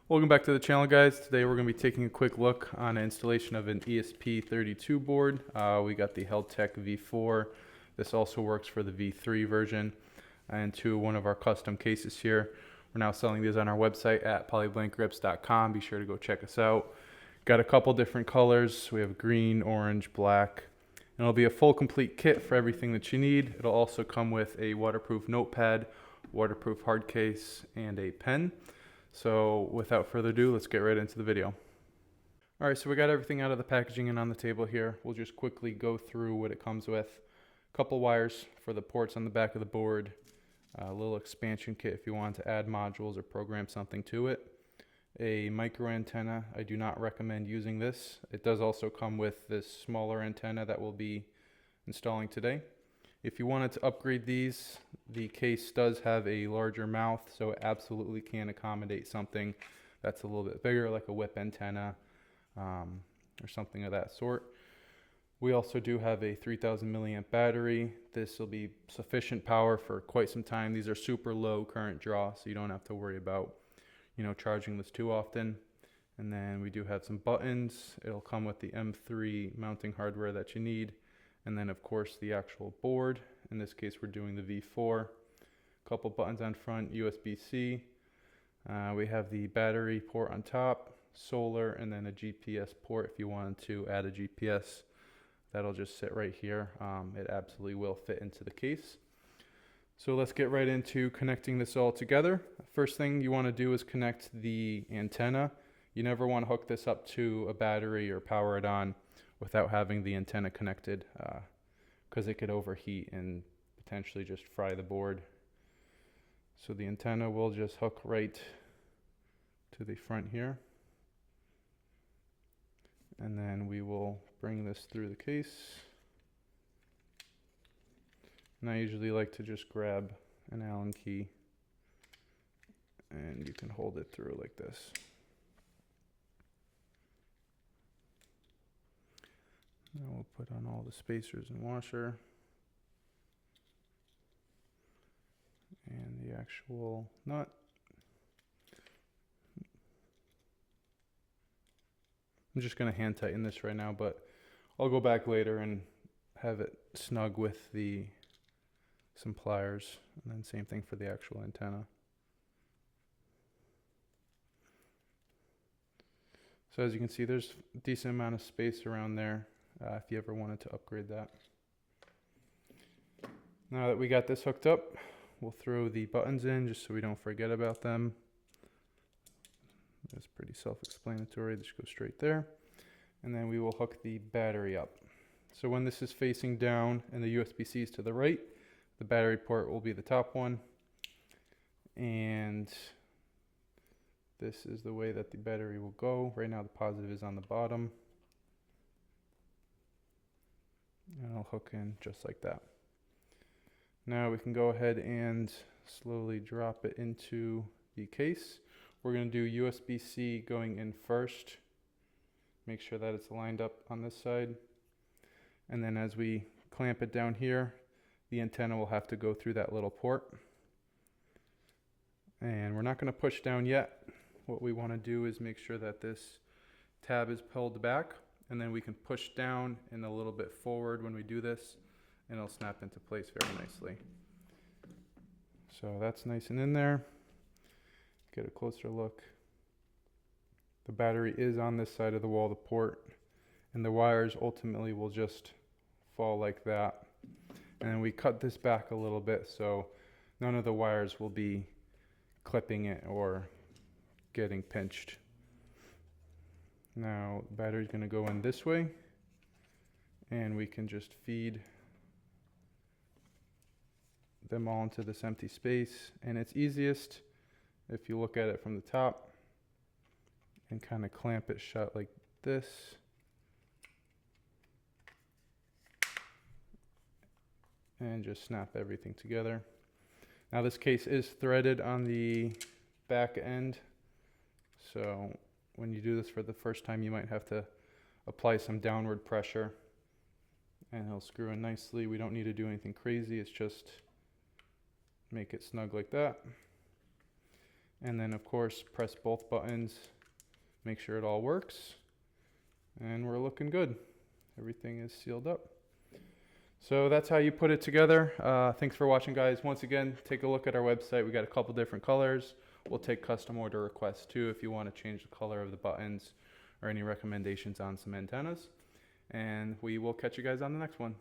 Welcome back to the channel, guys. Today we're going to be taking a quick look on an installation of an ESP32 board. We got the Heltec V4. This also works for the V3 version, and to one of our custom cases here. We're now selling these on our website at polyblankgrips.com. Be sure to go check us out. Got a couple different colors. We have green, orange, black, and it'll be a full complete kit for everything that you need. It'll also come with a waterproof notepad, waterproof hard case, and a pen. So without further ado, let's get right into the video. All right, so we got everything out of the packaging and on the table here. We'll just quickly go through what it comes with. A couple wires for the ports on the back of the board, a little expansion kit if you want to add modules or program something to it, a micro antenna. I do not recommend using this. It does also come with this smaller antenna that we'll be installing today. If you wanted to upgrade these, the case does have a larger mouth, so it absolutely can accommodate something that's a little bit bigger, like a whip antenna or something of that sort. We also do have a 3000 milliamp battery. This will be sufficient power for quite some time. These are super low current draw, so you don't have to worry about, charging this too often. And then we do have some buttons. It'll come with the M3 mounting hardware that you need. And then of course the actual board. In this case we're doing the V4. A couple buttons on front, USB-C. We have the battery port on top, solar, and then a GPS port if you wanted to add a GPS. That'll just sit right here. It absolutely will fit into the case. So let's get right into connecting this all together. First thing you want to do is connect the antenna. You never want to hook this up to a battery or power it on without having the antenna connected, because it could overheat and potentially just fry the board. So the antenna will just hook right to the front here. And then we will bring this through the case. And I usually like to just grab an Allen key and you can hold it through like this. Now we'll put on all the spacers and washer and the actual nut. I'm just going to hand tighten this right now, but I'll go back later and have it snug with some pliers, and then same thing for the actual antenna. So as you can see, there's a decent amount of space around there. If you ever wanted to upgrade that. Now that we got this hooked up, we'll throw the buttons in just so we don't forget about them. That's pretty self-explanatory. Just go straight there. And then we will hook the battery up. So when this is facing down and the USB-C is to the right, the battery port will be the top one. And this is the way that the battery will go. Right now the positive is on the bottom. And I'll hook in just like that. Now we can go ahead and slowly drop it into the case. We're going to do USB-C going in first. Make sure that it's lined up on this side. And then as we clamp it down here, the antenna will have to go through that little port. And we're not going to push down yet. What we want to do is make sure that this tab is pulled back. And then we can push down and a little bit forward when we do this, and it'll snap into place very nicely. So that's nice and in there. Get a closer look. The battery is on this side of the wall, the port, and the wires ultimately will just fall like that. And then we cut this back a little bit so none of the wires will be clipping it or getting pinched. Now the battery is going to go in this way, and we can just feed them all into this empty space. And it's easiest if you look at it from the top and kind of clamp it shut like this. And just snap everything together. Now this case is threaded on the back end, so when you do this for the first time, you might have to apply some downward pressure and it'll screw in nicely. We don't need to do anything crazy. It's just make it snug like that. And then of course, press both buttons, make sure it all works. And we're looking good. Everything is sealed up. So that's how you put it together. Thanks for watching, guys. Once again, take a look at our website. We got a couple different colors. We'll take custom order requests too if you want to change the color of the buttons or any recommendations on some antennas. And we will catch you guys on the next one.